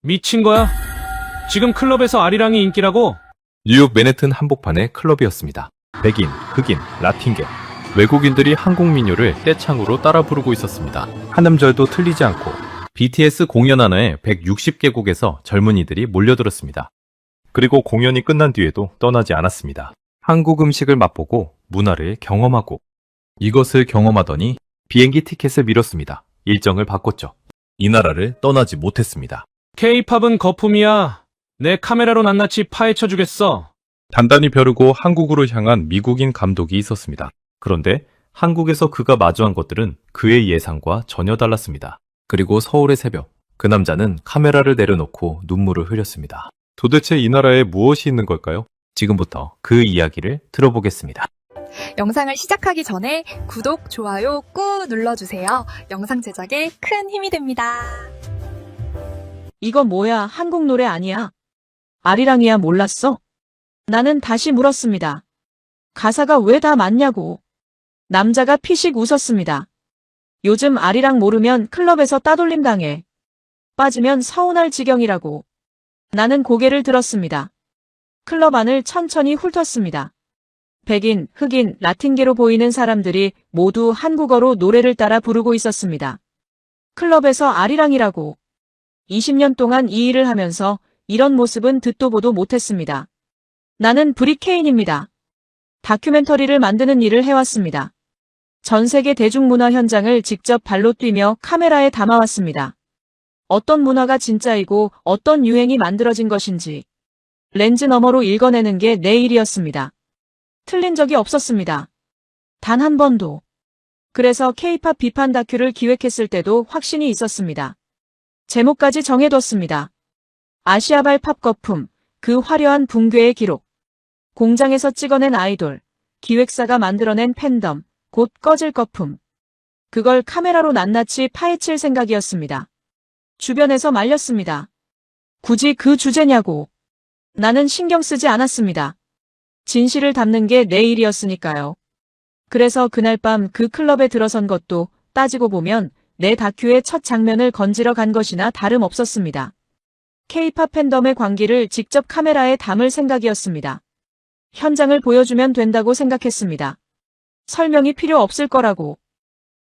미친 거야? 지금 클럽에서 아리랑이 인기라고? 뉴욕 맨해튼 한복판의 클럽이었습니다. 백인, 흑인, 라틴계, 외국인들이 한국 민요를 떼창으로 따라 부르고 있었습니다. 한 음절도 틀리지 않고 BTS 공연 하나에 160개국에서 젊은이들이 몰려들었습니다. 그리고 공연이 끝난 뒤에도 떠나지 않았습니다. 한국 음식을 맛보고 문화를 경험하고 이것을 경험하더니 비행기 티켓을 밀었습니다. 일정을 바꿨죠. 이 나라를 떠나지 못했습니다. K-팝은 거품이야. 내 카메라로 낱낱이 파헤쳐주겠어. 단단히 벼르고 한국으로 향한 미국인 감독이 있었습니다. 그런데 한국에서 그가 마주한 것들은 그의 예상과 전혀 달랐습니다. 그리고 서울의 새벽, 그 남자는 카메라를 내려놓고 눈물을 흘렸습니다. 도대체 이 나라에 무엇이 있는 걸까요? 지금부터 그 이야기를 들어보겠습니다. 영상을 시작하기 전에 구독, 좋아요 꾹 눌러주세요. 영상 제작에 큰 힘이 됩니다. 이거 뭐야, 한국 노래 아니야? 아리랑이야, 몰랐어? 나는 다시 물었습니다. 가사가 왜 다 맞냐고. 남자가 피식 웃었습니다. 요즘 아리랑 모르면 클럽에서 따돌림 당해. 빠지면 서운할 지경이라고. 나는 고개를 들었습니다. 클럽 안을 천천히 훑었습니다. 백인, 흑인, 라틴계로 보이는 사람들이 모두 한국어로 노래를 따라 부르고 있었습니다. 클럽에서 아리랑이라고. 20년 동안 이 일을 하면서 이런 모습은 듣도 보도 못했습니다. 나는 브리케인입니다. 다큐멘터리를 만드는 일을 해왔습니다. 전 세계 대중문화 현장을 직접 발로 뛰며 카메라에 담아왔습니다. 어떤 문화가 진짜이고 어떤 유행이 만들어진 것인지 렌즈 너머로 읽어내는 게 내 일이었습니다. 틀린 적이 없었습니다. 단 한 번도. 그래서 K-팝 비판 다큐를 기획했을 때도 확신이 있었습니다. 제목까지 정해뒀습니다. 아시아발 팝 거품, 그 화려한 붕괴의 기록. 공장에서 찍어낸 아이돌, 기획사가 만들어낸 팬덤, 곧 꺼질 거품. 그걸 카메라로 낱낱이 파헤칠 생각이었습니다. 주변에서 말렸습니다. 굳이 그 주제냐고. 나는 신경 쓰지 않았습니다. 진실을 담는 게 내 일이었으니까요. 그래서 그날 밤 그 클럽에 들어선 것도 따지고 보면 내 다큐의 첫 장면을 건지러 간 것이나 다름없었습니다. K-팝 팬덤의 광기를 직접 카메라에 담을 생각이었습니다. 현장을 보여주면 된다고 생각했습니다. 설명이 필요 없을 거라고.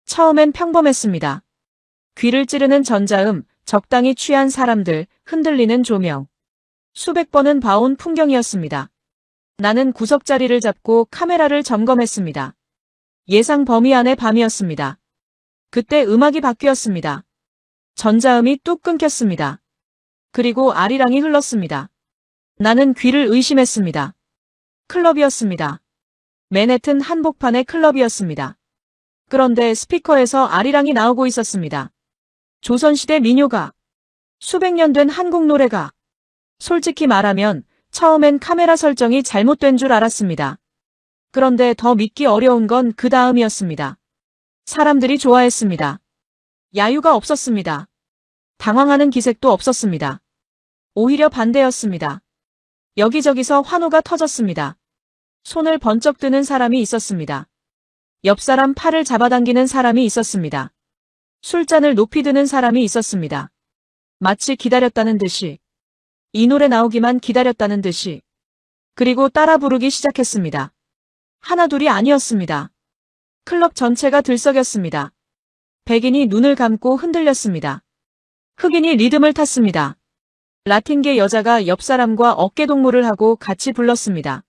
처음엔 평범했습니다. 귀를 찌르는 전자음, 적당히 취한 사람들, 흔들리는 조명. 수백 번은 봐온 풍경이었습니다. 나는 구석자리를 잡고 카메라를 점검했습니다. 예상 범위 안의 밤이었습니다. 그때 음악이 바뀌었습니다. 전자음이 뚝 끊겼습니다. 그리고 아리랑이 흘렀습니다. 나는 귀를 의심했습니다. 클럽이었습니다. 맨해튼 한복판의 클럽이었습니다. 그런데 스피커에서 아리랑이 나오고 있었습니다. 조선시대 민요가, 수백 년 된 한국 노래가. 솔직히 말하면 처음엔 카메라 설정이 잘못된 줄 알았습니다. 그런데 더 믿기 어려운 건 그 다음이었습니다. 사람들이 좋아했습니다. 야유가 없었습니다. 당황하는 기색도 없었습니다. 오히려 반대였습니다. 여기저기서 환호가 터졌습니다. 손을 번쩍 드는 사람이 있었습니다. 옆 사람 팔을 잡아당기는 사람이 있었습니다. 술잔을 높이 드는 사람이 있었습니다. 마치 기다렸다는 듯이. 이 노래 나오기만 기다렸다는 듯이. 그리고 따라 부르기 시작했습니다. 하나둘이 아니었습니다. 클럽 전체가 들썩였습니다. 백인이 눈을 감고 흔들렸습니다. 흑인이 리듬을 탔습니다. 라틴계 여자가 옆 사람과 어깨동무를 하고 같이 불렀습니다.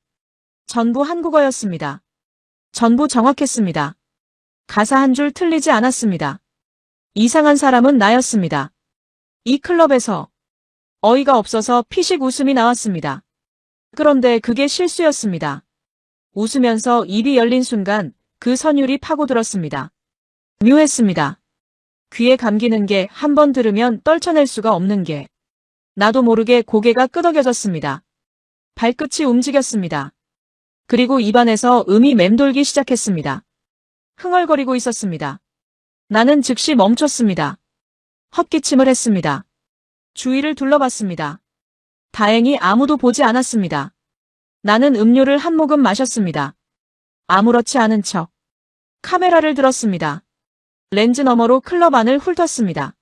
전부 한국어였습니다. 전부 정확했습니다. 가사 한 줄 틀리지 않았습니다. 이상한 사람은 나였습니다. 이 클럽에서 어이가 없어서 피식 웃음이 나왔습니다. 그런데 그게 실수였습니다. 웃으면서 입이 열린 순간 그 선율이 파고들었습니다. 묘했습니다. 귀에 감기는 게 한 번 들으면 떨쳐낼 수가 없는 게. 나도 모르게 고개가 끄덕여졌습니다. 발끝이 움직였습니다. 그리고 입안에서 음이 맴돌기 시작했습니다. 흥얼거리고 있었습니다. 나는 즉시 멈췄습니다. 헛기침을 했습니다. 주위를 둘러봤습니다. 다행히 아무도 보지 않았습니다. 나는 음료를 한 모금 마셨습니다. 아무렇지 않은 척. 카메라를 들었습니다. 렌즈 너머로 클럽 안을 훑었습니다.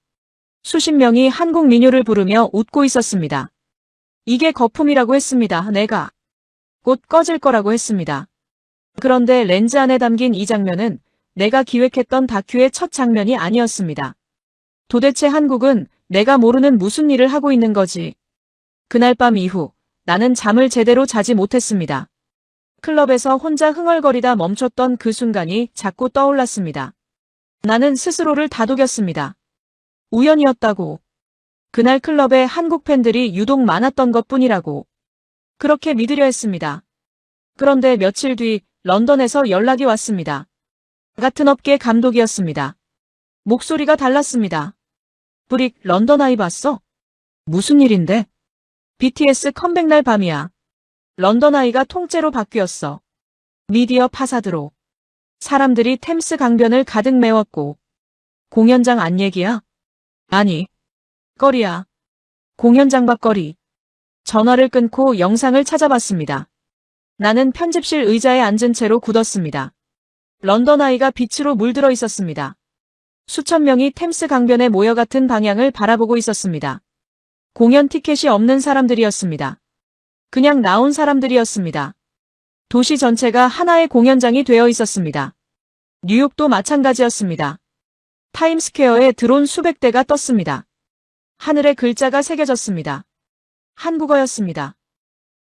수십 명이 한국 민요를 부르며 웃고 있었습니다. 이게 거품이라고 했습니다. 내가 곧 꺼질 거라고 했습니다. 그런데 렌즈 안에 담긴 이 장면은 내가 기획했던 다큐의 첫 장면이 아니었습니다. 도대체 한국은 내가 모르는 무슨 일을 하고 있는 거지. 그날 밤 이후 나는 잠을 제대로 자지 못했습니다. 클럽에서 혼자 흥얼거리다 멈췄던 그 순간이 자꾸 떠올랐습니다. 나는 스스로를 다독였습니다. 우연이었다고. 그날 클럽에 한국 팬들이 유독 많았던 것뿐이라고. 그렇게 믿으려 했습니다. 그런데 며칠 뒤 런던에서 연락이 왔습니다. 같은 업계 감독이었습니다. 목소리가 달랐습니다. 브릭, 런던 아이 봤어? 무슨 일인데? BTS 컴백날 밤이야. 런던 아이가 통째로 바뀌었어. 미디어 파사드로. 사람들이 템스 강변을 가득 메웠고. 공연장 안 얘기야? 아니. 거리야. 공연장 밖 거리. 전화를 끊고 영상을 찾아봤습니다. 나는 편집실 의자에 앉은 채로 굳었습니다. 런던 아이가 빛으로 물들어 있었습니다. 수천 명이 템스 강변에 모여 같은 방향을 바라보고 있었습니다. 공연 티켓이 없는 사람들이었습니다. 그냥 나온 사람들이었습니다. 도시 전체가 하나의 공연장이 되어 있었습니다. 뉴욕도 마찬가지였습니다. 타임스퀘어에 드론 수백 대가 떴습니다. 하늘에 글자가 새겨졌습니다. 한국어였습니다.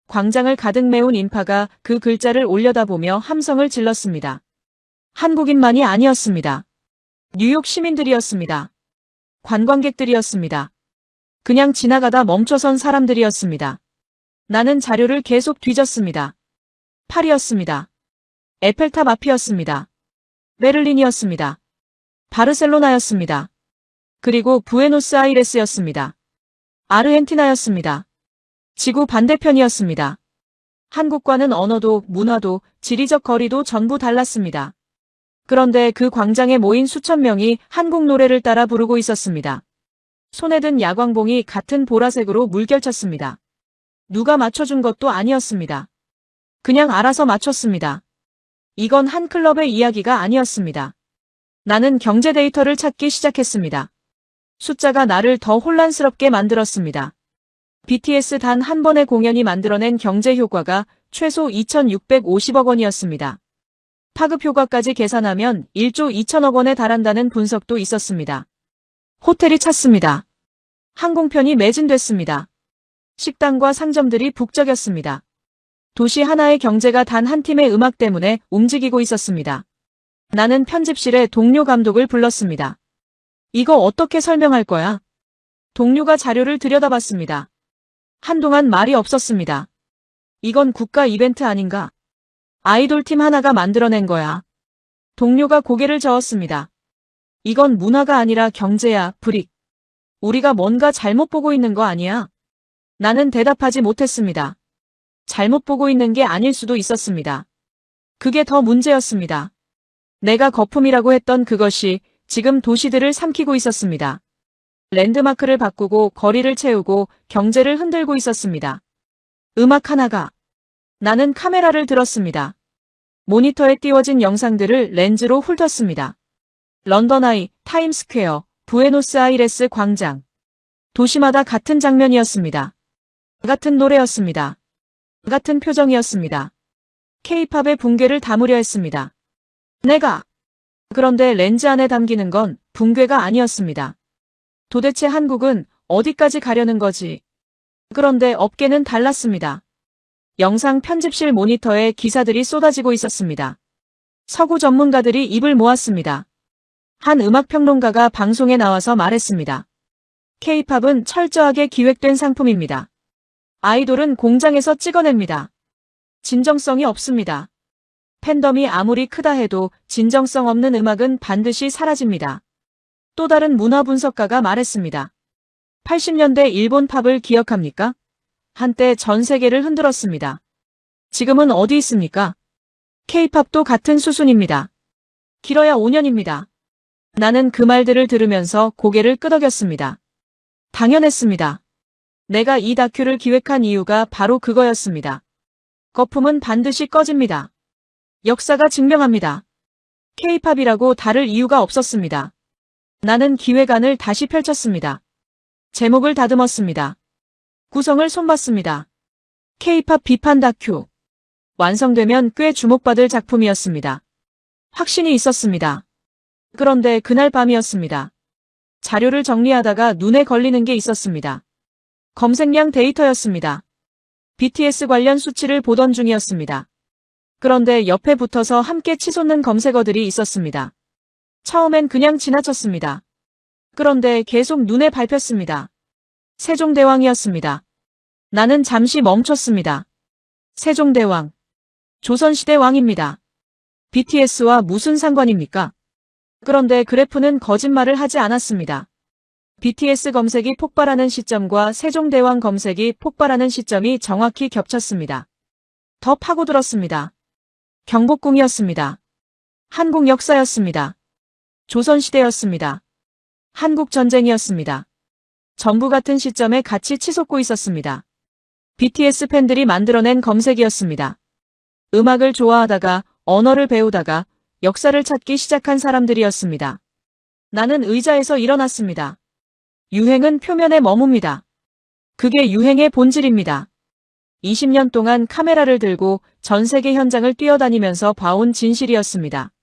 광장을 가득 메운 인파가 그 글자를 올려다보며 함성을 질렀습니다. 한국인만이 아니었습니다. 뉴욕 시민들이었습니다. 관광객들이었습니다. 그냥 지나가다 멈춰선 사람들이었습니다. 나는 자료를 계속 뒤졌습니다. 파리였습니다. 에펠탑 앞이었습니다. 베를린이었습니다. 바르셀로나였습니다. 그리고 부에노스아이레스였습니다. 아르헨티나였습니다. 지구 반대편이었습니다. 한국과는 언어도 문화도 지리적 거리도 전부 달랐습니다. 그런데 그 광장에 모인 수천 명이 한국 노래를 따라 부르고 있었습니다. 손에 든 야광봉이 같은 보라색으로 물결쳤습니다. 누가 맞춰준 것도 아니었습니다. 그냥 알아서 맞췄습니다. 이건 한 클럽의 이야기가 아니었습니다. 나는 경제 데이터를 찾기 시작했습니다. 숫자가 나를 더 혼란스럽게 만들었습니다. BTS 단 한 번의 공연이 만들어낸 경제 효과가 최소 2,650억 원이었습니다. 파급 효과까지 계산하면 1조 2천억 원에 달한다는 분석도 있었습니다. 호텔이 찼습니다. 항공편이 매진됐습니다. 식당과 상점들이 북적였습니다. 도시 하나의 경제가 단 한 팀의 음악 때문에 움직이고 있었습니다. 나는 편집실에 동료 감독을 불렀습니다. 이거 어떻게 설명할 거야? 동료가 자료를 들여다봤습니다. 한동안 말이 없었습니다. 이건 국가 이벤트 아닌가? 아이돌 팀 하나가 만들어낸 거야. 동료가 고개를 저었습니다. 이건 문화가 아니라 경제야, 브릭. 우리가 뭔가 잘못 보고 있는 거 아니야? 나는 대답하지 못했습니다. 잘못 보고 있는 게 아닐 수도 있었습니다. 그게 더 문제였습니다. 내가 거품이라고 했던 그것이 지금 도시들을 삼키고 있었습니다. 랜드마크를 바꾸고 거리를 채우고 경제를 흔들고 있었습니다. 음악 하나가. 나는 카메라를 들었습니다. 모니터에 띄워진 영상들을 렌즈로 훑었습니다. 런던 아이, 타임스퀘어, 부에노스아이레스 광장. 도시마다 같은 장면이었습니다. 같은 노래였습니다. 같은 표정이었습니다. K-팝의 붕괴를 담으려 했습니다. 그런데 렌즈 안에 담기는 건 붕괴가 아니었습니다. 도대체 한국은 어디까지 가려는 거지? 그런데 업계는 달랐습니다. 영상 편집실 모니터에 기사들이 쏟아지고 있었습니다. 서구 전문가들이 입을 모았습니다. 한 음악평론가가 방송에 나와서 말했습니다. K-팝은 철저하게 기획된 상품입니다. 아이돌은 공장에서 찍어냅니다. 진정성이 없습니다. 팬덤이 아무리 크다 해도 진정성 없는 음악은 반드시 사라집니다. 또 다른 문화 분석가가 말했습니다. 80년대 일본 팝을 기억합니까? 한때 전 세계를 흔들었습니다. 지금은 어디 있습니까? K-팝도 같은 수순입니다. 길어야 5년입니다. 나는 그 말들을 들으면서 고개를 끄덕였습니다. 당연했습니다. 내가 이 다큐를 기획한 이유가 바로 그거였습니다. 거품은 반드시 꺼집니다. 역사가 증명합니다. K-팝이라고 다를 이유가 없었습니다. 나는 기획안을 다시 펼쳤습니다. 제목을 다듬었습니다. 구성을 손봤습니다. K-팝 비판 다큐. 완성되면 꽤 주목받을 작품이었습니다. 확신이 있었습니다. 그런데 그날 밤이었습니다. 자료를 정리하다가 눈에 걸리는 게 있었습니다. 검색량 데이터였습니다. BTS 관련 수치를 보던 중이었습니다. 그런데 옆에 붙어서 함께 치솟는 검색어들이 있었습니다. 처음엔 그냥 지나쳤습니다. 그런데 계속 눈에 밟혔습니다. 세종대왕이었습니다. 나는 잠시 멈췄습니다. 세종대왕. 조선시대 왕입니다. BTS와 무슨 상관입니까? 그런데 그래프는 거짓말을 하지 않았습니다. BTS 검색이 폭발하는 시점과 세종대왕 검색이 폭발하는 시점이 정확히 겹쳤습니다. 더 파고들었습니다. 경복궁이었습니다. 한국 역사였습니다. 조선시대였습니다. 한국전쟁이었습니다. 전부 같은 시점에 같이 치솟고 있었습니다. BTS 팬들이 만들어낸 검색이었습니다. 음악을 좋아하다가 언어를 배우다가 역사를 찾기 시작한 사람들이었습니다. 나는 의자에서 일어났습니다. 유행은 표면에 머뭅니다. 그게 유행의 본질입니다. 20년 동안 카메라를 들고 전 세계 현장을 뛰어다니면서 봐온 진실이었습니다.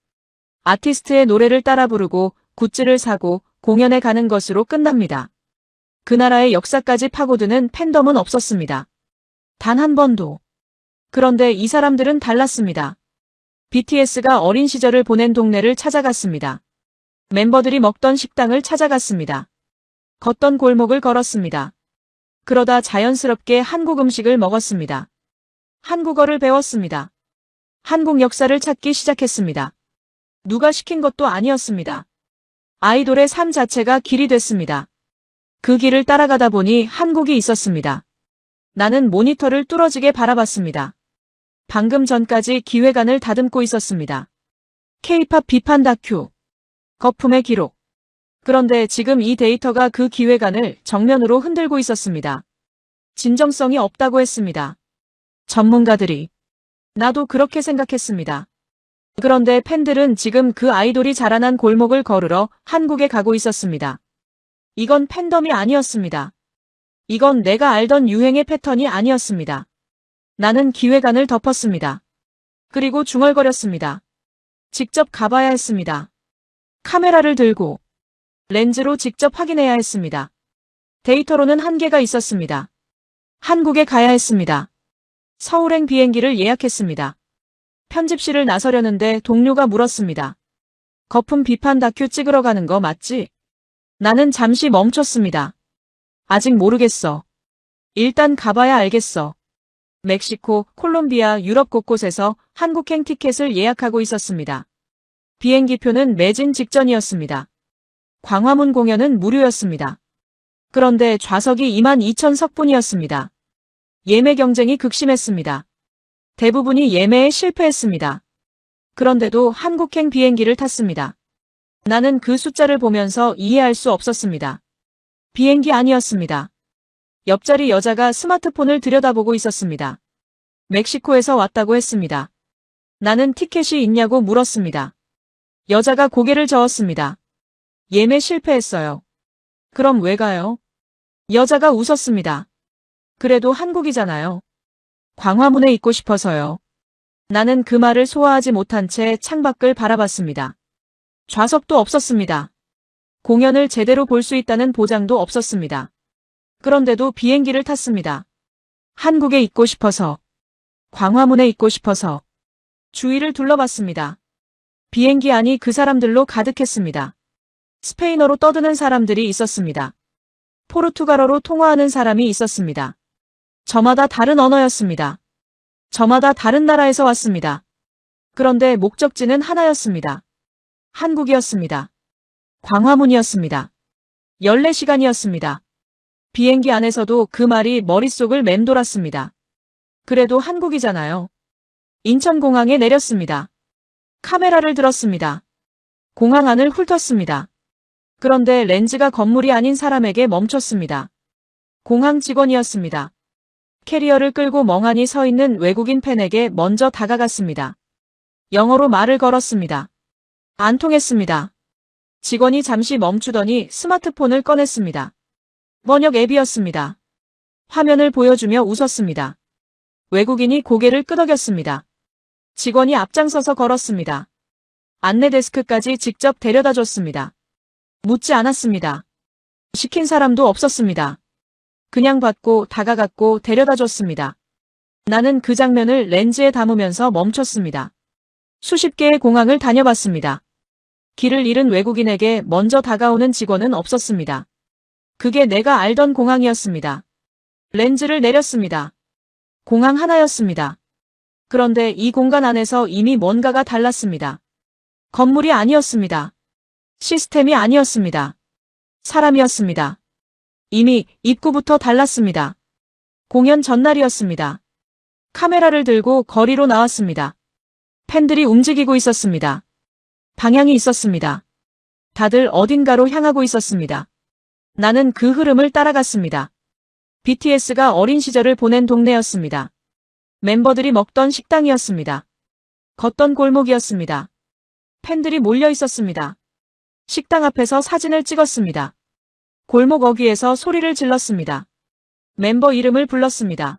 아티스트의 노래를 따라 부르고 굿즈를 사고 공연에 가는 것으로 끝납니다. 그 나라의 역사까지 파고드는 팬덤은 없었습니다. 단 한 번도. 그런데 이 사람들은 달랐습니다. BTS가 어린 시절을 보낸 동네를 찾아갔습니다. 멤버들이 먹던 식당을 찾아갔습니다. 걷던 골목을 걸었습니다. 그러다 자연스럽게 한국 음식을 먹었습니다. 한국어를 배웠습니다. 한국 역사를 찾기 시작했습니다. 누가 시킨 것도 아니었습니다. 아이돌의 삶 자체가 길이 됐습니다. 그 길을 따라가다 보니 한국이 있었습니다. 나는 모니터를 뚫어지게 바라봤습니다. 방금 전까지 기획안을 다듬고 있었습니다. K-팝 비판 다큐. 거품의 기록. 그런데 지금 이 데이터가 그 기획안을 정면으로 흔들고 있었습니다. 진정성이 없다고 했습니다. 전문가들이. 나도 그렇게 생각했습니다. 그런데 팬들은 지금 그 아이돌이 자라난 골목을 걸으러 한국에 가고 있었습니다. 이건 팬덤이 아니었습니다. 이건 내가 알던 유행의 패턴이 아니었습니다. 나는 기획안을 덮었습니다. 그리고 중얼거렸습니다. 직접 가봐야 했습니다. 카메라를 들고 렌즈로 직접 확인해야 했습니다. 데이터로는 한계가 있었습니다. 한국에 가야 했습니다. 서울행 비행기를 예약했습니다. 편집실을 나서려는데 동료가 물었습니다. 거품 비판 다큐 찍으러 가는 거 맞지? 나는 잠시 멈췄습니다. 아직 모르겠어. 일단 가봐야 알겠어. 멕시코, 콜롬비아, 유럽 곳곳에서 한국행 티켓을 예약하고 있었습니다. 비행기표는 매진 직전이었습니다. 광화문 공연은 무료였습니다. 그런데 좌석이 22,000석뿐이었습니다. 예매 경쟁이 극심했습니다. 대부분이 예매에 실패했습니다. 그런데도 한국행 비행기를 탔습니다. 나는 그 숫자를 보면서 이해할 수 없었습니다. 비행기 아니었습니다. 옆자리 여자가 스마트폰을 들여다보고 있었습니다. 멕시코에서 왔다고 했습니다. 나는 티켓이 있냐고 물었습니다. 여자가 고개를 저었습니다. 예매 실패했어요. 그럼 왜 가요? 여자가 웃었습니다. 그래도 한국이잖아요. 광화문에 있고 싶어서요. 나는 그 말을 소화하지 못한 채 창밖을 바라봤습니다. 좌석도 없었습니다. 공연을 제대로 볼 수 있다는 보장도 없었습니다. 그런데도 비행기를 탔습니다. 한국에 있고 싶어서. 광화문에 있고 싶어서. 주위를 둘러봤습니다. 비행기 안이 그 사람들로 가득했습니다. 스페인어로 떠드는 사람들이 있었습니다. 포르투갈어로 통화하는 사람이 있었습니다. 저마다 다른 언어였습니다. 저마다 다른 나라에서 왔습니다. 그런데 목적지는 하나였습니다. 한국이었습니다. 광화문이었습니다. 14시간이었습니다. 비행기 안에서도 그 말이 머릿속을 맴돌았습니다. 그래도 한국이잖아요. 인천공항에 내렸습니다. 카메라를 들었습니다. 공항 안을 훑었습니다. 그런데 렌즈가 건물이 아닌 사람에게 멈췄습니다. 공항 직원이었습니다. 캐리어를 끌고 멍하니 서 있는 외국인 팬에게 먼저 다가갔습니다. 영어로 말을 걸었습니다. 안 통했습니다. 직원이 잠시 멈추더니 스마트폰을 꺼냈습니다. 번역 앱이었습니다. 화면을 보여주며 웃었습니다. 외국인이 고개를 끄덕였습니다. 직원이 앞장서서 걸었습니다. 안내 데스크까지 직접 데려다 줬습니다. 묻지 않았습니다. 시킨 사람도 없었습니다. 그냥 받고 다가갔고 데려다 줬습니다. 나는 그 장면을 렌즈에 담으면서 멈췄습니다. 수십 개의 공항을 다녀봤습니다. 길을 잃은 외국인에게 먼저 다가오는 직원은 없었습니다. 그게 내가 알던 공항이었습니다. 렌즈를 내렸습니다. 공항 하나였습니다. 그런데 이 공간 안에서 이미 뭔가가 달랐습니다. 건물이 아니었습니다. 시스템이 아니었습니다. 사람이었습니다. 이미 입구부터 달랐습니다. 공연 전날이었습니다. 카메라를 들고 거리로 나왔습니다. 팬들이 움직이고 있었습니다. 방향이 있었습니다. 다들 어딘가로 향하고 있었습니다. 나는 그 흐름을 따라갔습니다. BTS가 어린 시절을 보낸 동네였습니다. 멤버들이 먹던 식당이었습니다. 걷던 골목이었습니다. 팬들이 몰려 있었습니다. 식당 앞에서 사진을 찍었습니다. 골목 어귀에서 소리를 질렀습니다. 멤버 이름을 불렀습니다.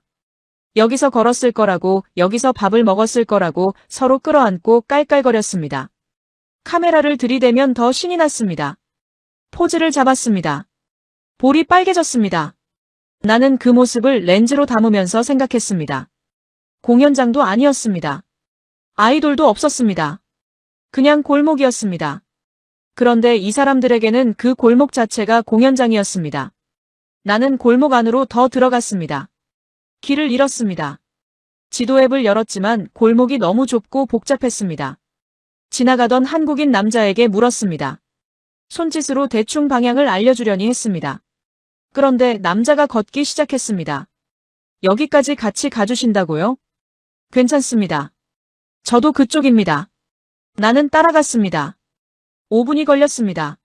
여기서 걸었을 거라고, 여기서 밥을 먹었을 거라고 서로 끌어안고 깔깔거렸습니다. 카메라를 들이대면 더 신이 났습니다. 포즈를 잡았습니다. 볼이 빨개졌습니다. 나는 그 모습을 렌즈로 담으면서 생각했습니다. 공연장도 아니었습니다. 아이돌도 없었습니다. 그냥 골목이었습니다. 그런데 이 사람들에게는 그 골목 자체가 공연장이었습니다. 나는 골목 안으로 더 들어갔습니다. 길을 잃었습니다. 지도 앱을 열었지만 골목이 너무 좁고 복잡했습니다. 지나가던 한국인 남자에게 물었습니다. 손짓으로 대충 방향을 알려주려니 했습니다. 그런데 남자가 걷기 시작했습니다. 여기까지 같이 가주신다고요? 괜찮습니다. 저도 그쪽입니다. 나는 따라갔습니다. 5분이 걸렸습니다.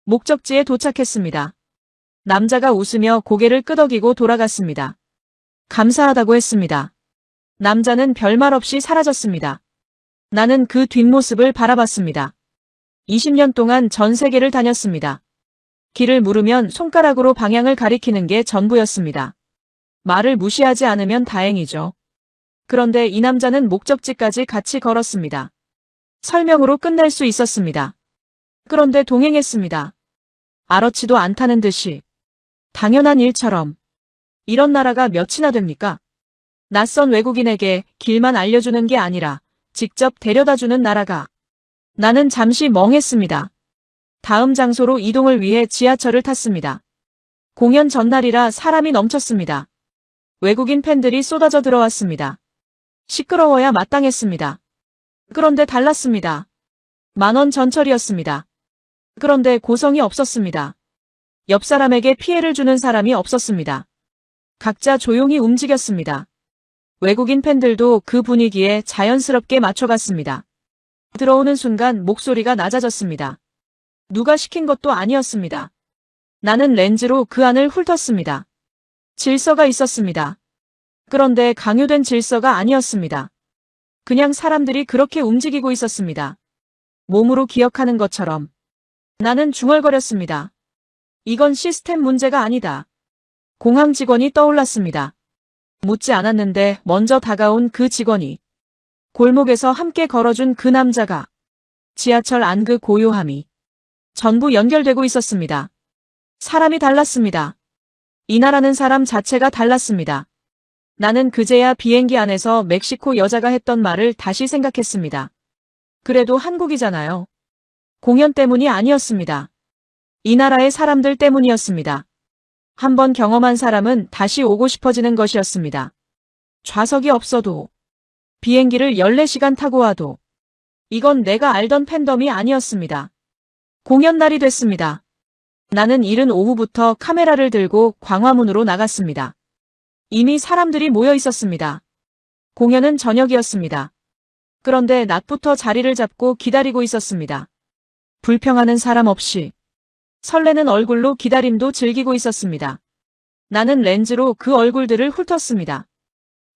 목적지에 도착했습니다. 남자가 웃으며 고개를 끄덕이고 돌아갔습니다. 감사하다고 했습니다. 남자는 별말 없이 사라졌습니다. 나는 그 뒷모습을 바라봤습니다. 20년 동안 전 세계를 다녔습니다. 길을 물으면 손가락으로 방향을 가리키는 게 전부였습니다. 말을 무시하지 않으면 다행이죠. 그런데 이 남자는 목적지까지 같이 걸었습니다. 설명으로 끝낼 수 있었습니다. 그런데 동행했습니다. 아렇지도 않다는 듯이. 당연한 일처럼. 이런 나라가 몇이나 됩니까? 낯선 외국인에게 길만 알려주는 게 아니라 직접 데려다주는 나라가. 나는 잠시 멍했습니다. 다음 장소로 이동을 위해 지하철을 탔습니다. 공연 전날이라 사람이 넘쳤습니다. 외국인 팬들이 쏟아져 들어왔습니다. 시끄러워야 마땅했습니다. 그런데 달랐습니다. 10,000원 전철이었습니다. 그런데 고성이 없었습니다. 옆 사람에게 피해를 주는 사람이 없었습니다. 각자 조용히 움직였습니다. 외국인 팬들도 그 분위기에 자연스럽게 맞춰갔습니다. 들어오는 순간 목소리가 낮아졌습니다. 누가 시킨 것도 아니었습니다. 나는 렌즈로 그 안을 훑었습니다. 질서가 있었습니다. 그런데 강요된 질서가 아니었습니다. 그냥 사람들이 그렇게 움직이고 있었습니다. 몸으로 기억하는 것처럼. 나는 중얼거렸습니다. 이건 시스템 문제가 아니다. 공항 직원이 떠올랐습니다. 묻지 않았는데 먼저 다가온 그 직원이. 골목에서 함께 걸어준 그 남자가. 지하철 안 그 고요함이. 전부 연결되고 있었습니다. 사람이 달랐습니다. 이 나라는 사람 자체가 달랐습니다. 나는 그제야 비행기 안에서 멕시코 여자가 했던 말을 다시 생각했습니다. 그래도 한국이잖아요. 공연 때문이 아니었습니다. 이 나라의 사람들 때문이었습니다. 한번 경험한 사람은 다시 오고 싶어지는 것이었습니다. 좌석이 없어도, 비행기를 14시간 타고 와도, 이건 내가 알던 팬덤이 아니었습니다. 공연 날이 됐습니다. 나는 이른 오후부터 카메라를 들고 광화문으로 나갔습니다. 이미 사람들이 모여 있었습니다. 공연은 저녁이었습니다. 그런데 낮부터 자리를 잡고 기다리고 있었습니다. 불평하는 사람 없이. 설레는 얼굴로 기다림도 즐기고 있었습니다. 나는 렌즈로 그 얼굴들을 훑었습니다.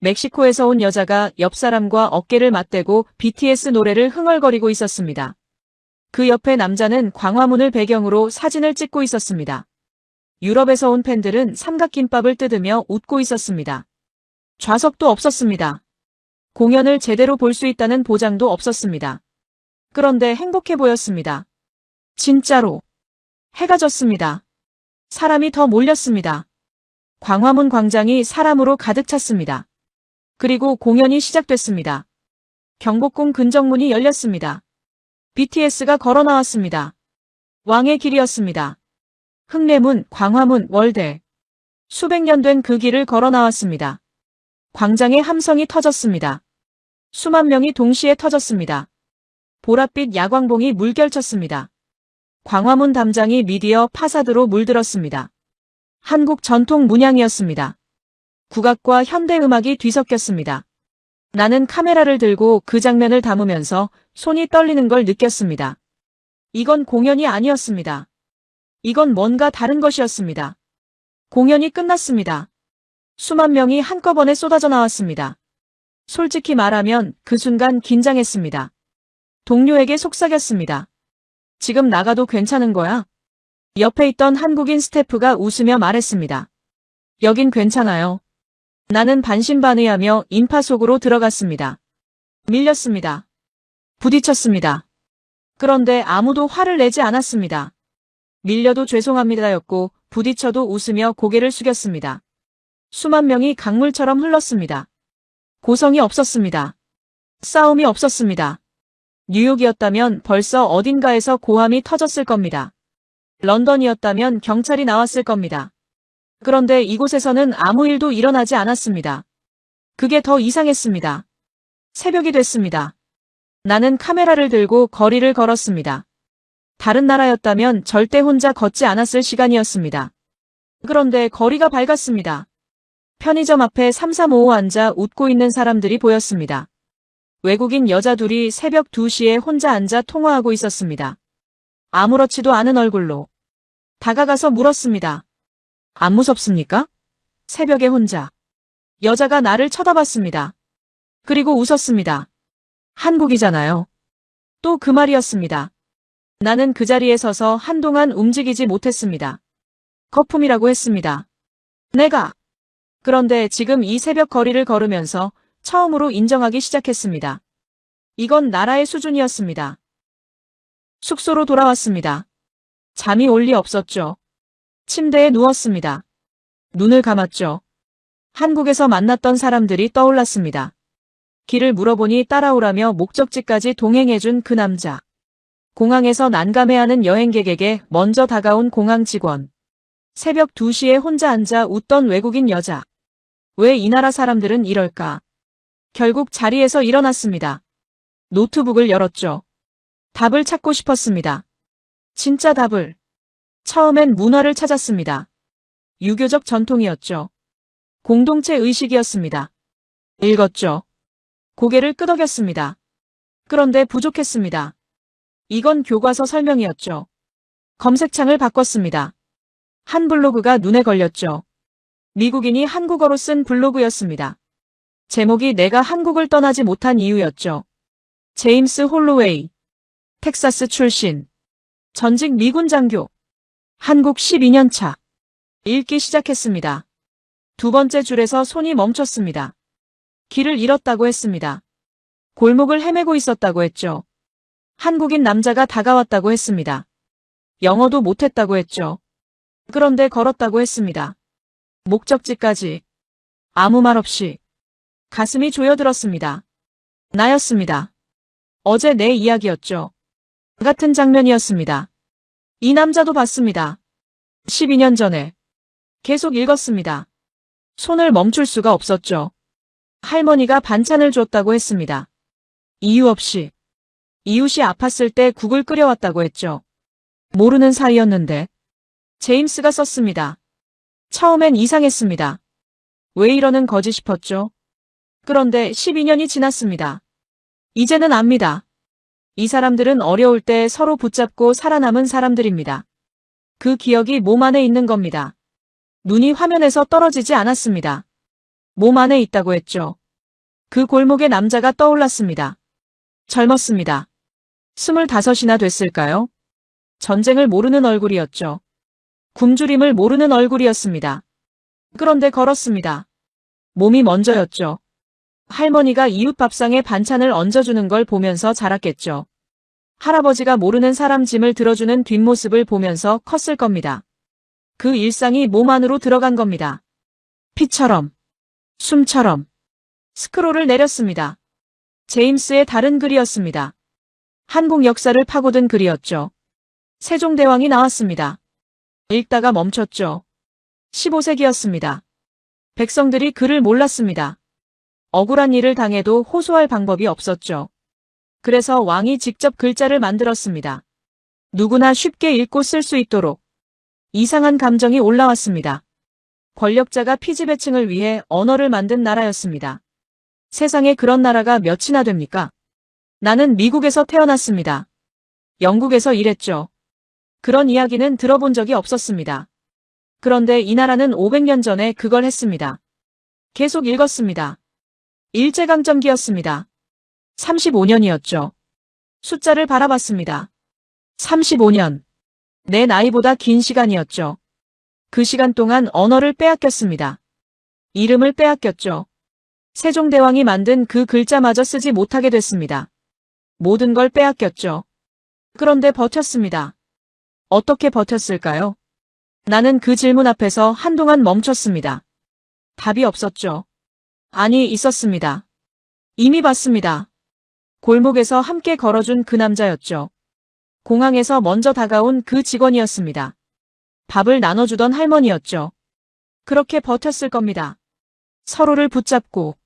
멕시코에서 온 여자가 옆 사람과 어깨를 맞대고 BTS 노래를 흥얼거리고 있었습니다. 그 옆에 남자는 광화문을 배경으로 사진을 찍고 있었습니다. 유럽에서 온 팬들은 삼각김밥을 뜯으며 웃고 있었습니다. 좌석도 없었습니다. 공연을 제대로 볼 수 있다는 보장도 없었습니다. 그런데 행복해 보였습니다. 진짜로. 해가 졌습니다. 사람이 더 몰렸습니다. 광화문 광장이 사람으로 가득 찼습니다. 그리고 공연이 시작됐습니다. 경복궁 근정문이 열렸습니다. BTS가 걸어 나왔습니다. 왕의 길이었습니다. 흙내문, 광화문, 월대. 수백 년 된 그 길을 걸어 나왔습니다. 광장에 함성이 터졌습니다. 수만 명이 동시에 터졌습니다. 보랏빛 야광봉이 물결쳤습니다. 광화문 담장이 미디어 파사드로 물들었습니다. 한국 전통 문양이었습니다. 국악과 현대음악이 뒤섞였습니다. 나는 카메라를 들고 그 장면을 담으면서 손이 떨리는 걸 느꼈습니다. 이건 공연이 아니었습니다. 이건 뭔가 다른 것이었습니다. 공연이 끝났습니다. 수만 명이 한꺼번에 쏟아져 나왔습니다. 솔직히 말하면 그 순간 긴장했습니다. 동료에게 속삭였습니다. 지금 나가도 괜찮은 거야? 옆에 있던 한국인 스태프가 웃으며 말했습니다. 여긴 괜찮아요. 나는 반신반의하며 인파 속으로 들어갔습니다. 밀렸습니다. 부딪혔습니다. 그런데 아무도 화를 내지 않았습니다. 밀려도 죄송합니다였고 부딪혀도 웃으며 고개를 숙였습니다. 수만 명이 강물처럼 흘렀습니다. 고성이 없었습니다. 싸움이 없었습니다. 뉴욕이었다면 벌써 어딘가에서 고함이 터졌을 겁니다. 런던이었다면 경찰이 나왔을 겁니다. 그런데 이곳에서는 아무 일도 일어나지 않았습니다. 그게 더 이상했습니다. 새벽이 됐습니다. 나는 카메라를 들고 거리를 걸었습니다. 다른 나라였다면 절대 혼자 걷지 않았을 시간이었습니다. 그런데 거리가 밝았습니다. 편의점 앞에 3355 앉아 웃고 있는 사람들이 보였습니다. 외국인 여자 둘이 새벽 2시에 혼자 앉아 통화하고 있었습니다. 아무렇지도 않은 얼굴로. 다가가서 물었습니다. 안 무섭습니까? 새벽에 혼자. 여자가 나를 쳐다봤습니다. 그리고 웃었습니다. 한국이잖아요. 또 그 말이었습니다. 나는 그 자리에 서서 한동안 움직이지 못했습니다. 거품이라고 했습니다. 내가. 그런데 지금 이 새벽 거리를 걸으면서 처음으로 인정하기 시작했습니다. 이건 나라의 수준이었습니다. 숙소로 돌아왔습니다. 잠이 올 리 없었죠. 침대에 누웠습니다. 눈을 감았죠. 한국에서 만났던 사람들이 떠올랐습니다. 길을 물어보니 따라오라며 목적지까지 동행해준 그 남자. 공항에서 난감해하는 여행객에게 먼저 다가온 공항 직원. 새벽 2시에 혼자 앉아 웃던 외국인 여자. 왜 이 나라 사람들은 이럴까? 결국 자리에서 일어났습니다. 노트북을 열었죠. 답을 찾고 싶었습니다. 진짜 답을. 처음엔 문화를 찾았습니다. 유교적 전통이었죠. 공동체 의식이었습니다. 읽었죠. 고개를 끄덕였습니다. 그런데 부족했습니다. 이건 교과서 설명이었죠. 검색창을 바꿨습니다. 한 블로그가 눈에 걸렸죠. 미국인이 한국어로 쓴 블로그였습니다. 제목이 내가 한국을 떠나지 못한 이유였죠. 제임스 홀로웨이. 텍사스 출신. 전직 미군 장교. 한국 12년 차. 읽기 시작했습니다. 두 번째 줄에서 손이 멈췄습니다. 길을 잃었다고 했습니다. 골목을 헤매고 있었다고 했죠. 한국인 남자가 다가왔다고 했습니다. 영어도 못했다고 했죠. 그런데 걸었다고 했습니다. 목적지까지. 아무 말 없이. 가슴이 조여들었습니다. 나였습니다. 어제 내 이야기였죠. 같은 장면이었습니다. 이 남자도 봤습니다. 12년 전에. 계속 읽었습니다. 손을 멈출 수가 없었죠. 할머니가 반찬을 줬다고 했습니다. 이유 없이. 이웃이 아팠을 때 국을 끓여왔다고 했죠. 모르는 사이였는데. 제임스가 썼습니다. 처음엔 이상했습니다. 왜 이러는 거지 싶었죠. 그런데 12년이 지났습니다. 이제는 압니다. 이 사람들은 어려울 때 서로 붙잡고 살아남은 사람들입니다. 그 기억이 몸 안에 있는 겁니다. 눈이 화면에서 떨어지지 않았습니다. 몸 안에 있다고 했죠. 그 골목의 남자가 떠올랐습니다. 젊었습니다. 25이나 됐을까요? 전쟁을 모르는 얼굴이었죠. 굶주림을 모르는 얼굴이었습니다. 그런데 걸었습니다. 몸이 먼저였죠. 할머니가 이웃 밥상에 반찬을 얹어주는 걸 보면서 자랐겠죠. 할아버지가 모르는 사람 짐을 들어주는 뒷모습을 보면서 컸을 겁니다. 그 일상이 몸 안으로 들어간 겁니다. 피처럼, 숨처럼. 스크롤을 내렸습니다. 제임스의 다른 글이었습니다. 한국 역사를 파고든 글이었죠. 세종대왕이 나왔습니다. 읽다가 멈췄죠. 15세기였습니다. 백성들이 그를 몰랐습니다. 억울한 일을 당해도 호소할 방법이 없었죠. 그래서 왕이 직접 글자를 만들었습니다. 누구나 쉽게 읽고 쓸 수 있도록. 이상한 감정이 올라왔습니다. 권력자가 피지배층을 위해 언어를 만든 나라였습니다. 세상에 그런 나라가 몇이나 됩니까? 나는 미국에서 태어났습니다. 영국에서 일했죠. 그런 이야기는 들어본 적이 없었습니다. 그런데 이 나라는 500년 전에 그걸 했습니다. 계속 읽었습니다. 일제강점기였습니다. 35년이었죠. 숫자를 바라봤습니다. 35년. 내 나이보다 긴 시간이었죠. 그 시간 동안 언어를 빼앗겼습니다. 이름을 빼앗겼죠. 세종대왕이 만든 그 글자마저 쓰지 못하게 됐습니다. 모든 걸 빼앗겼죠. 그런데 버텼습니다. 어떻게 버텼을까요? 나는 그 질문 앞에서 한동안 멈췄습니다. 답이 없었죠. 아니, 있었습니다. 이미 봤습니다. 골목에서 함께 걸어준 그 남자였죠. 공항에서 먼저 다가온 그 직원이었습니다. 밥을 나눠주던 할머니였죠. 그렇게 버텼을 겁니다. 서로를 붙잡고.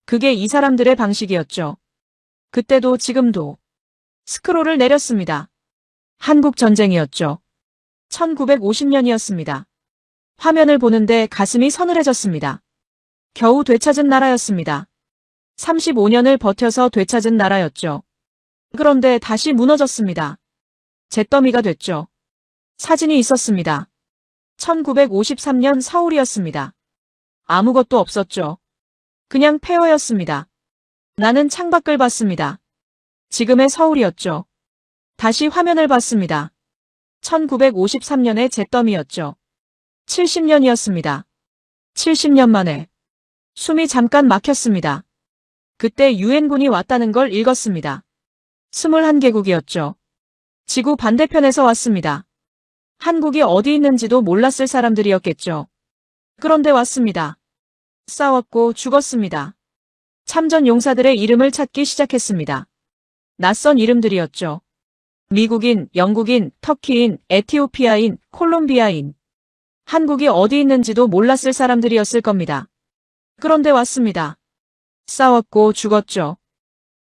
그게 이 사람들의 방식이었죠. 그때도 지금도. 스크롤을 내렸습니다. 한국 전쟁이었죠. 1950년이었습니다. 화면을 보는데 가슴이 서늘해졌습니다. 겨우 되찾은 나라였습니다. 35년을 버텨서 되찾은 나라였죠. 그런데 다시 무너졌습니다. 잿더미가 됐죠. 사진이 있었습니다. 1953년 서울이었습니다. 아무것도 없었죠. 그냥 폐허였습니다. 나는 창밖을 봤습니다. 지금의 서울이었죠. 다시 화면을 봤습니다. 1953년의 잿더미였죠. 70년이었습니다. 70년 만에. 숨이 잠깐 막혔습니다. 그때 유엔군이 왔다는 걸 읽었습니다. 21개국이었죠. 지구 반대편에서 왔습니다. 한국이 어디 있는지도 몰랐을 사람들이었겠죠. 그런데 왔습니다. 싸웠고 죽었습니다. 참전 용사들의 이름을 찾기 시작했습니다. 낯선 이름들이었죠. 미국인, 영국인, 터키인, 에티오피아인, 콜롬비아인. 한국이 어디 있는지도 몰랐을 사람들이었을 겁니다. 그런데 왔습니다. 싸웠고 죽었죠.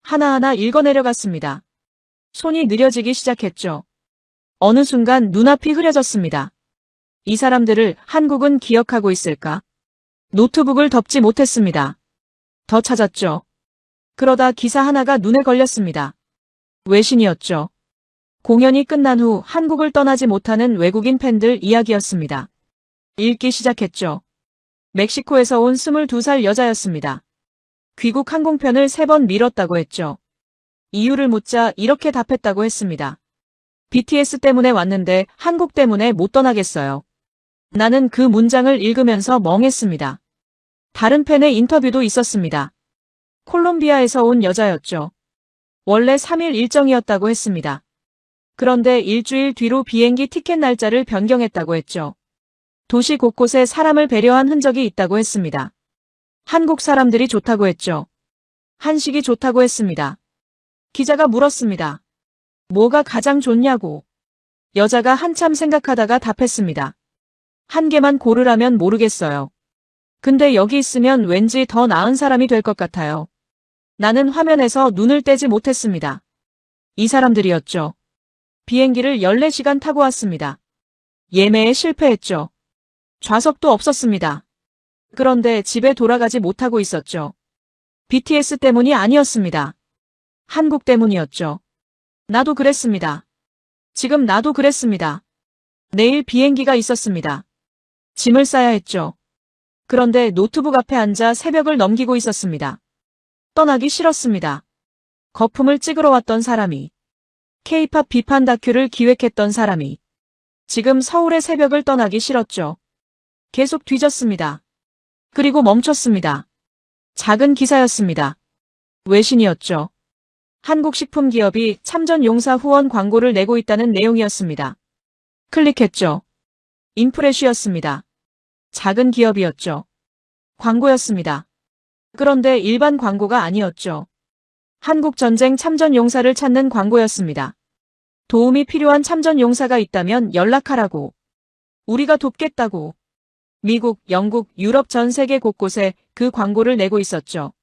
하나하나 읽어내려갔습니다. 손이 느려지기 시작했죠. 어느 순간 눈앞이 흐려졌습니다. 이 사람들을 한국은 기억하고 있을까? 노트북을 덮지 못했습니다. 더 찾았죠. 그러다 기사 하나가 눈에 걸렸습니다. 외신이었죠. 공연이 끝난 후 한국을 떠나지 못하는 외국인 팬들 이야기였습니다. 읽기 시작했죠. 멕시코에서 온 22살 여자였습니다. 귀국 항공편을 3번 미뤘다고 했죠. 이유를 묻자 이렇게 답했다고 했습니다. BTS 때문에 왔는데 한국 때문에 못 떠나겠어요. 나는 그 문장을 읽으면서 멍했습니다. 다른 팬의 인터뷰도 있었습니다. 콜롬비아에서 온 여자였죠. 원래 3일 일정이었다고 했습니다. 그런데 일주일 뒤로 비행기 티켓 날짜를 변경했다고 했죠. 도시 곳곳에 사람을 배려한 흔적이 있다고 했습니다. 한국 사람들이 좋다고 했죠. 한식이 좋다고 했습니다. 기자가 물었습니다. 뭐가 가장 좋냐고. 여자가 한참 생각하다가 답했습니다. 한 개만 고르라면 모르겠어요. 근데 여기 있으면 왠지 더 나은 사람이 될 것 같아요. 나는 화면에서 눈을 떼지 못했습니다. 이 사람들이었죠. 비행기를 14시간 타고 왔습니다. 예매에 실패했죠. 좌석도 없었습니다. 그런데 집에 돌아가지 못하고 있었죠. BTS 때문이 아니었습니다. 한국 때문이었죠. 나도 그랬습니다. 지금 나도 그랬습니다. 내일 비행기가 있었습니다. 짐을 싸야 했죠. 그런데 노트북 앞에 앉아 새벽을 넘기고 있었습니다. 떠나기 싫었습니다. 거품을 찍으러 왔던 사람이, K-팝 비판 다큐를 기획했던 사람이, 지금 서울의 새벽을 떠나기 싫었죠. 계속 뒤졌습니다. 그리고 멈췄습니다. 작은 기사였습니다. 외신이었죠. 한국식품기업이 참전용사 후원 광고를 내고 있다는 내용이었습니다. 클릭했죠. 인프레쉬였습니다. 작은 기업이었죠. 광고였습니다. 그런데 일반 광고가 아니었죠. 한국전쟁 참전용사를 찾는 광고였습니다. 도움이 필요한 참전용사가 있다면 연락하라고. 우리가 돕겠다고. 미국, 영국, 유럽 전 세계 곳곳에 그 광고를 내고 있었죠.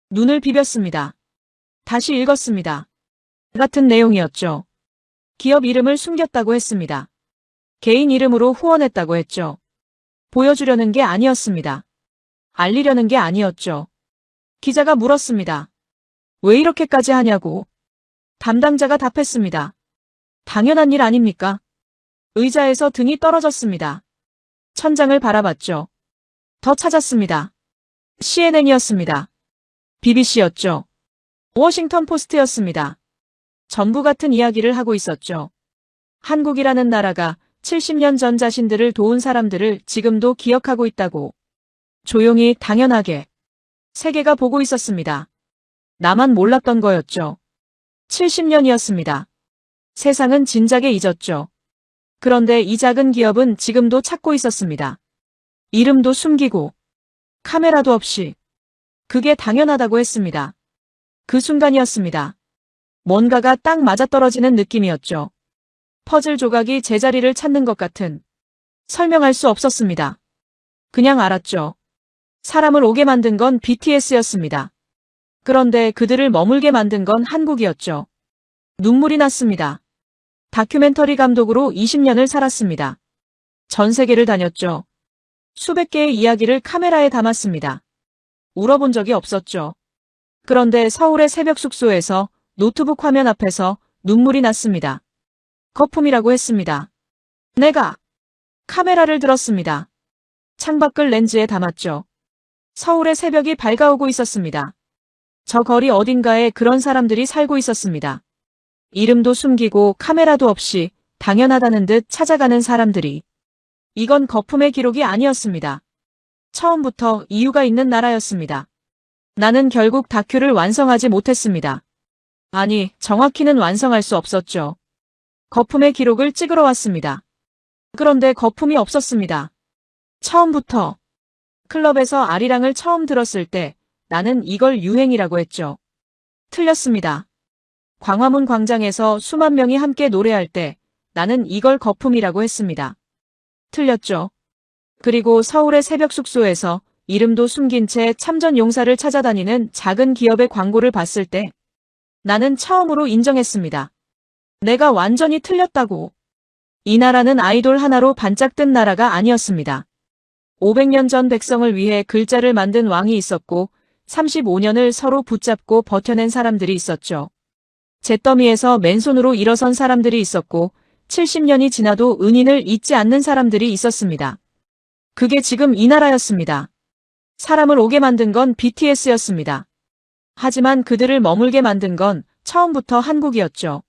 눈을 비볐습니다. 다시 읽었습니다. 같은 내용이었죠. 기업 이름을 숨겼다고 했습니다. 개인 이름으로 후원했다고 했죠. 보여주려는 게 아니었습니다. 알리려는 게 아니었죠. 기자가 물었습니다. 왜 이렇게까지 하냐고. 담당자가 답했습니다. 당연한 일 아닙니까? 의자에서 등이 떨어졌습니다. 천장을 바라봤죠. 더 찾았습니다. CNN이었습니다. BBC였죠. 워싱턴 포스트였습니다. 전부 같은 이야기를 하고 있었죠. 한국이라는 나라가 70년 전 자신들을 도운 사람들을 지금도 기억하고 있다고. 조용히 당연하게. 세계가 보고 있었습니다. 나만 몰랐던 거였죠. 70년이었습니다. 세상은 진작에 잊었죠. 그런데 이 작은 기업은 지금도 찾고 있었습니다. 이름도 숨기고 카메라도 없이. 그게 당연하다고 했습니다. 그 순간이었습니다. 뭔가가 딱 맞아떨어지는 느낌이었죠. 퍼즐 조각이 제자리를 찾는 것 같은. 설명할 수 없었습니다. 그냥 알았죠. 사람을 오게 만든 건 BTS였습니다. 그런데 그들을 머물게 만든 건 한국이었죠. 눈물이 났습니다. 다큐멘터리 감독으로 20년을 살았습니다. 전 세계를 다녔죠. 수백 개의 이야기를 카메라에 담았습니다. 울어본 적이 없었죠. 그런데 서울의 새벽 숙소에서 노트북 화면 앞에서 눈물이 났습니다. 거품이라고 했습니다. 내가 카메라를 들었습니다. 창밖을 렌즈에 담았죠. 서울의 새벽이 밝아오고 있었습니다. 저 거리 어딘가에 그런 사람들이 살고 있었습니다. 이름도 숨기고 카메라도 없이 당연하다는 듯 찾아가는 사람들이. 이건 거품의 기록이 아니었습니다. 처음부터 이유가 있는 나라였습니다. 나는 결국 다큐를 완성하지 못했습니다. 아니, 정확히는 완성할 수 없었죠. 거품의 기록을 찍으러 왔습니다. 그런데 거품이 없었습니다. 처음부터. 클럽에서 아리랑을 처음 들었을 때 나는 이걸 유행이라고 했죠. 틀렸습니다. 광화문 광장에서 수만 명이 함께 노래할 때 나는 이걸 거품이라고 했습니다. 틀렸죠. 그리고 서울의 새벽 숙소에서 이름도 숨긴 채 참전 용사를 찾아다니는 작은 기업의 광고를 봤을 때 나는 처음으로 인정했습니다. 내가 완전히 틀렸다고. 이 나라는 아이돌 하나로 반짝 뜬 나라가 아니었습니다. 500년 전 백성을 위해 글자를 만든 왕이 있었고 35년을 서로 붙잡고 버텨낸 사람들이 있었죠. 잿더미에서 맨손으로 일어선 사람들이 있었고 70년이 지나도 은인을 잊지 않는 사람들이 있었습니다. 그게 지금 이 나라였습니다. 사람을 오게 만든 건 BTS였습니다. 하지만 그들을 머물게 만든 건 처음부터 한국이었죠.